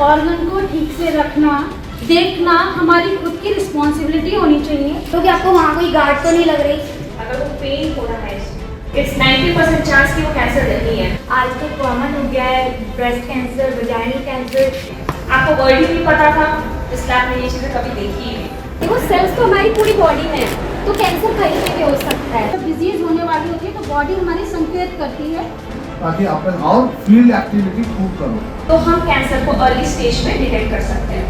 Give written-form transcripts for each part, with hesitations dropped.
Organ को ठीक से रखना, देखना हमारी खुद की रिस्पॉन्सिबिलिटी होनी चाहिए। तो क्या आपको वहाँ कोई गार्ड तो नहीं लग रही? अगर वो पेन हो रहा है, इट्स 90% चांस कि वो कैंसर नहीं है। आजकल कॉमन हो गया है ब्रेस्ट कैंसर, वजाइनल कैंसर। आपको वर्ड ही नहीं पता था, इसलिए आपने ये चीज़ें कभी देखी ही नहीं। देखो सेल्स तो हमारी पूरी बॉडी में है, तो कैंसर कहीं पे भी हो सकता है। जब डिजीज होने वाली होती है तो बॉडी हमारी संकेत करती है ताकि अपन और फील्ड एक्टिविटी खूब करो, तो हम कैंसर को अर्ली स्टेज में डिटेक्ट कर सकते हैं।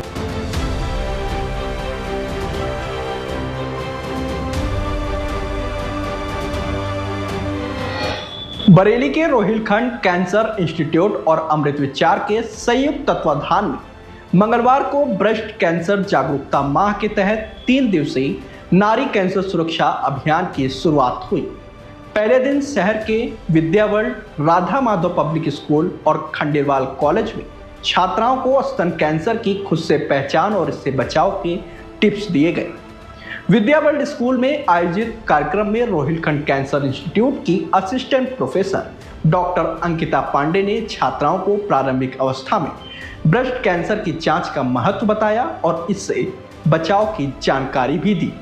बरेली के रोहिलखंड कैंसर इंस्टीट्यूट और अमृत विचार के संयुक्त तत्वाधान में मंगलवार को ब्रेस्ट कैंसर जागरूकता माह के तहत 3 दिवसीय नारी कैंसर सुरक्षा अभियान की शुरुआत हुई। पहले दिन शहर के विद्यावर्ल्ड, राधा माधव पब्लिक स्कूल और खंडेलवाल कॉलेज में छात्राओं को स्तन कैंसर की खुद से पहचान और इससे बचाव के टिप्स दिए गए। विद्यावर्ल्ड स्कूल में आयोजित कार्यक्रम में रोहिलखंड कैंसर इंस्टीट्यूट की assistant professor doctor Ankita Pandey ने छात्राओं को प्रारंभिक अवस्था में ब्रेस्ट कैंसर की जांच का महत्व बताया और इससे बचाव की जानकारी भी दी।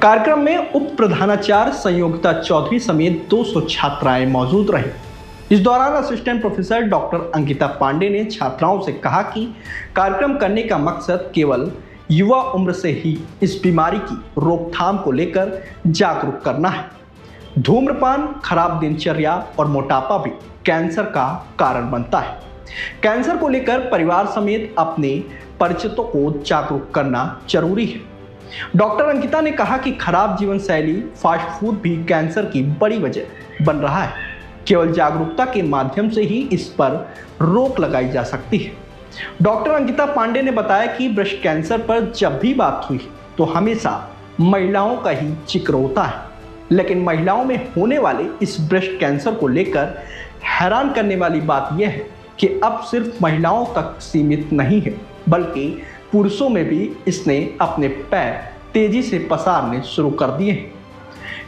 कार्यक्रम में उप प्रधानाचार्य संयोगिता चौधरी समेत 200 छात्राएं मौजूद रहीं। इस दौरान assistant professor doctor Ankita Pandey ने छात्राओं से कहा कि कार्यक्रम करने का मकसद केवल युवा उम्र से ही इस बीमारी की रोकथाम को लेकर जागरूक करना है। धूम्रपान, खराब दिनचर्या और मोटापा भी कैंसर का कारण बनता है। कैंसर को लेकर परिवार समेत अपने परिचितों को जागरूक करना जरूरी है। डॉक्टर अंकिता ने कहा कि खराब जीवन शैली, फास्ट फूड भी कैंसर की बड़ी वजह बन रहा है। केवल जागरूकता के माध्यम से ही इस पर रोक लगाई जा सकती है। डॉक्टर अंकिता पांडे ने बताया कि ब्रेस्ट कैंसर पर जब भी बात हुई तो हमेशा महिलाओं का ही जिक्र होता है, लेकिन महिलाओं में होने वाले इस ब्रेस्ट कैंसर को लेकर हैरान करने वाली बात यह है कि अब सिर्फ महिलाओं तक सीमित नहीं है, बल्कि पुरुषों में भी इसने अपने पैर तेजी से पसारने शुरू कर दिए हैं।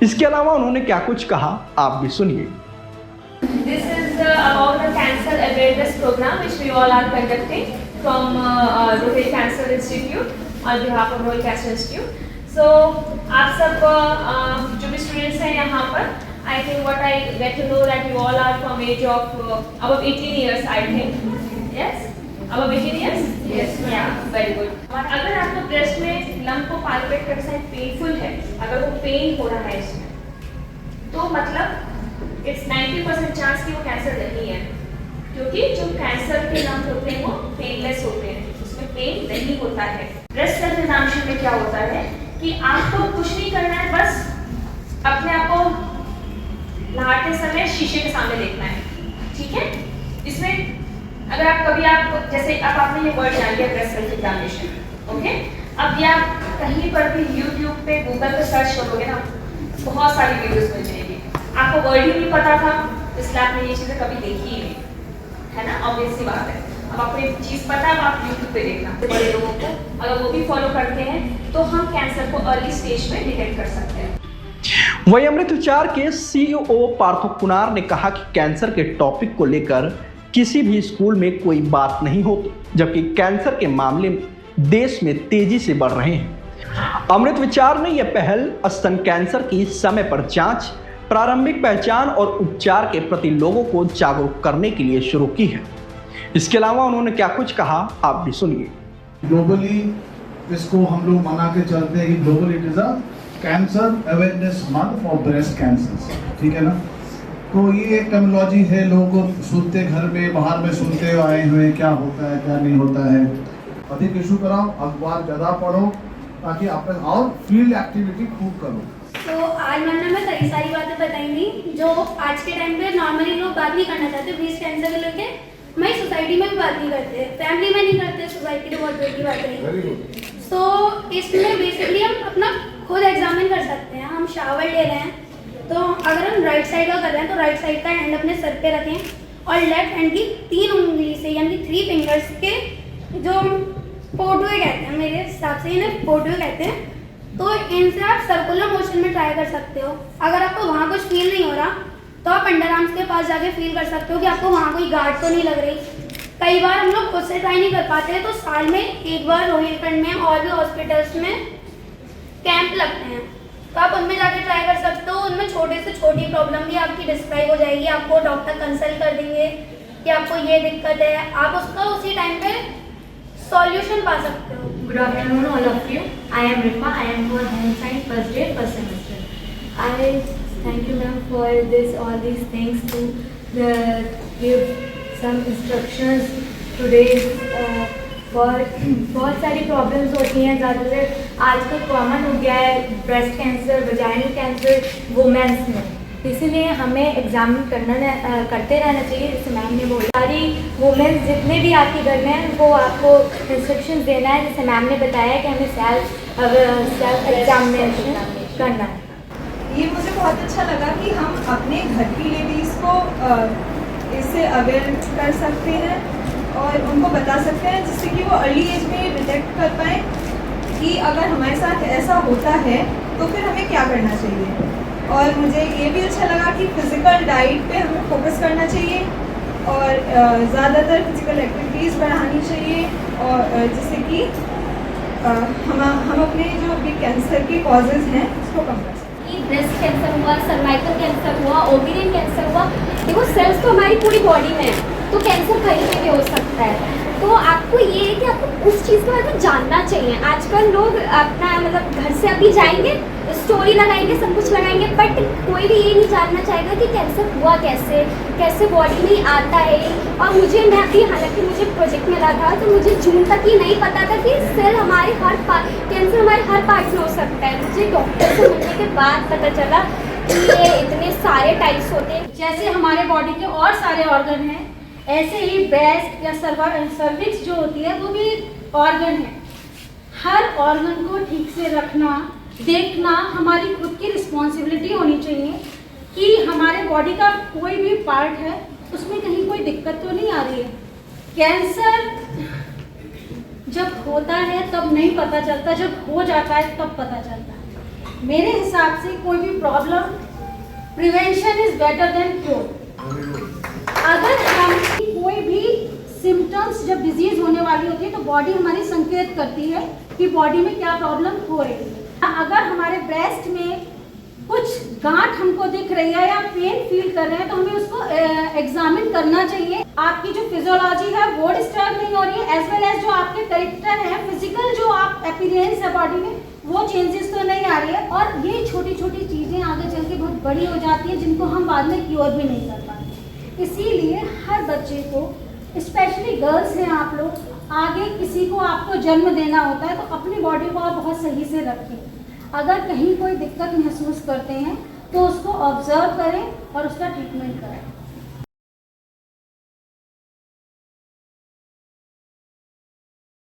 इसके अलावा उन्होंने क्या कुछ कहा, आप भी सुनिए। This is about the cancer awareness program which we all are conducting from Rohil Cancer Institute on behalf of Rohil Cancer Institute. So आप सब जो भी students हैं यहाँ पर, I think what I get to know that you all are from age of above 18 years, I think. Yes? Above 18 years? Yes. Yeah, very good. और अगर आपको ब्रेस्ट में लंप को पालपेट करना है, पेनफुल है, अगर वो पेन हो रहा है इसमें, तो मतलब इट्स 90% चांस कि वो कैंसर नहीं है, क्योंकि जो कैंसर के लंप होते हैं वो पेनलेस होते हैं, उसमें पेन नहीं होता है। ब्रेस्ट कंसल्टेशन में क्या होता है कि आपको कुछ नहीं करना है, बस अपने आप को नहाते समय शीशे के सामने देखना है, ठीक है। इसमें अगर आप कभी आप जैसे अब आपने ये वर्ड जान लिया ब्रेस्ट सेल्फ एग्जामिनेशन, ओके, अब ये आप कहीं पर भी यूट्यूब पे, गूगल पे सर्च करोगे ना, बहुत सारी वीडियोस मिल जाएगी। आपको वर्ड ही नहीं पता था, इसलिए आपने ये चीज़ें कभी देखी ही नहीं, है ना, ऑब्वियस सी बात है। अब आपको एक चीज़ पता है, आप यूट्यूब पे देखना। बड़े लोगों को अगर वो भी फॉलो करते हैं तो हम कैंसर को अर्ली स्टेज में डिटेक्ट कर सकते हैं। वहीं अमृत विचार के सीईओ पार्थो कुनार ने कहा कि कैंसर के टॉपिक को लेकर किसी भी स्कूल में कोई बात नहीं होती, जबकि कैंसर के मामले देश में तेजी से बढ़ रहे हैं। अमृत विचार ने यह पहल स्तन कैंसर की समय पर जांच, प्रारंभिक पहचान और उपचार के प्रति लोगों को जागरूक करने के लिए शुरू की है। इसके अलावा उन्होंने क्या कुछ कहा, आप भी सुनिए। ग्लोबली इसको हम लोग मना के चलते हैं कि global it is a cancer awareness month for breast cancer, ठीक है ना। तो ये एक टर्मिनोलॉजी है, लोगों को सुनते घर में बाहर में सुनते आए हुए क्या होता है क्या नहीं होता है। अधिक इशू कराओ, अखबार ज़्यादा पढ़ो, ताकि आप और फील्ड एक्टिविटी खूब करो। तो आज मैंने मैं कई सारी बातें बताएंगी जो आज के टाइम पे नॉर्मली लोग बात नहीं करना चाहते। ब्रेस्ट कैंसर को लेके हमारी सोसाइटी में भी बात नहीं करते, फैमिली में नहीं करते, सोसाइटी तो बहुत दूर की बात है। तो इसमें बेसिकली हम अपना खुद एग्जामिन कर सकते हैं। हम शावर ले रहे हैं तो अगर हम राइट साइड का कर रहे हैं तो राइट साइड का हैंड अपने सर पे रखें और लेफ्ट हैंड की 3 उंगली से यानी 3 फिंगर्स के जो पोर्टवे कहते हैं, मेरे हिसाब से इन्हें पोर्टवे कहते हैं, तो इनसे आप सर्कुलर मोशन में ट्राई कर सकते हो। अगर आपको वहाँ कुछ फील नहीं हो रहा तो आप अंडर आर्म्स के पास जाके फील कर सकते हो कि आपको वहाँ कोई गार्ड तो नहीं लग रही। कई बार हम लोग खुद से ट्राई नहीं कर पाते हैं, तो साल में एक बार रोहिलखंड में और भी हॉस्पिटल्स में कैंप लगते हैं, तो आप उनमें जाके ट्राई कर सकते हो। उनमें छोटे से छोटी प्रॉब्लम भी आपकी डिस्क्राइब हो जाएगी, आपको डॉक्टर कंसल्ट कर देंगे कि आपको ये दिक्कत है, आप उसका उसी टाइम पे सॉल्यूशन पा सकते हो। Good afternoon, all of you. I am Rifa. I am for Home Science first year, first semester. I thank you, ma'am, for all these things to give some instructions today. बहुत सारी problems होती हैं, ज़्यादातर आजकल common हो गया है breast cancer, vaginal cancer women's में, इसीलिए हमें एग्जामिन करते रहना चाहिए। जैसे मैम ने बोला, सारी वुमेन्स जितने भी आपके घर में हैं वो आपको इंस्ट्रक्शंस देना है, जैसे मैम ने बताया कि हमें सेल्फ एग्जामिनेशन करना है। ये मुझे बहुत अच्छा लगा कि हम अपने घर की लेडीज़ को इससे अवेयर कर सकते हैं और उनको बता सकते हैं, जिससे कि वो अर्ली एज में डिटेक्ट कर पाएँ कि अगर हमारे साथ ऐसा होता है तो फिर हमें क्या करना चाहिए। और मुझे ये भी अच्छा लगा कि फ़िज़िकल डाइट पे हमें फोकस करना चाहिए और ज़्यादातर फिज़िकल एक्टिविटीज़ बढ़ानी चाहिए, और जिससे कि हम अपने जो भी कैंसर के कॉजेज़ हैं उसको कम कर सकें। ब्रेस्ट कैंसर हुआ, सर्वाइकल कैंसर हुआ, ओवेरियन कैंसर हुआ, देखो सेल्स तो हमारी पूरी बॉडी में है, तो कैंसर कहीं पे भी हो सकता है। तो आपको ये है कि आपको उस चीज़ के बारे में जानना चाहिए। आजकल लोग अपना मतलब घर से अभी जाएंगे, स्टोरी लगाएंगे, सब कुछ लगाएंगे, बट कोई भी ये नहीं जानना चाहेगा कि कैंसर हुआ कैसे बॉडी में आता है। और मुझे, मैं अभी हालांकि मुझे प्रोजेक्ट मिला था, तो मुझे जून तक ही नहीं पता था कि सेल हमारे कैंसर हमारे हर पार्ट में हो सकता है। मुझे डॉक्टर से मिलने के बाद पता चला कि ये इतने सारे टाइप्स होते हैं। जैसे हमारे बॉडी के और सारे ऑर्गन हैं, ऐसे ही ब्रेस्ट या सर्विक्स जो होती है वो भी ऑर्गन है। हर ऑर्गन को ठीक से रखना, देखना हमारी खुद की रिस्पॉन्सिबिलिटी होनी चाहिए कि हमारे बॉडी का कोई भी पार्ट है उसमें कहीं कोई दिक्कत तो नहीं आ रही है। कैंसर जब होता है तब नहीं पता चलता, जब हो जाता है तब पता चलता है। मेरे हिसाब से कोई भी problem, prevention is better than cure. अगर हम कोई भी सिम्टम्स, जब डिजीज होने वाली होती है तो बॉडी हमारी संकेत करती है कि बॉडी में क्या प्रॉब्लम हो रही है। अगर हमारे ब्रेस्ट में कुछ गांठ हमको दिख रही है या पेन फील कर रहे हैं तो हमें उसको एग्जामिन करना चाहिए। आपकी जो फिजियोलॉजी है वो डिस्टर्ब नहीं हो रही है, एज वेल एज जो आपके कैरेक्टर है, फिजिकल जो आप अपीयरेंस है बॉडी में, वो चेंजेस तो नहीं आ रही है। और ये छोटी छोटी चीज़ें आगे चल के बहुत बड़ी हो जाती है, जिनको हम बाद में क्योर भी नहीं कर पाते। इसीलिए हर बच्चे को, स्पेशली गर्ल्स हैं आप लोग, आगे किसी को आपको जन्म देना होता है तो अपनी बॉडी को आप बहुत सही से रखें। अगर कहीं कोई दिक्कत महसूस करते हैं तो उसको ऑब्जर्व करें और उसका ट्रीटमेंट करें।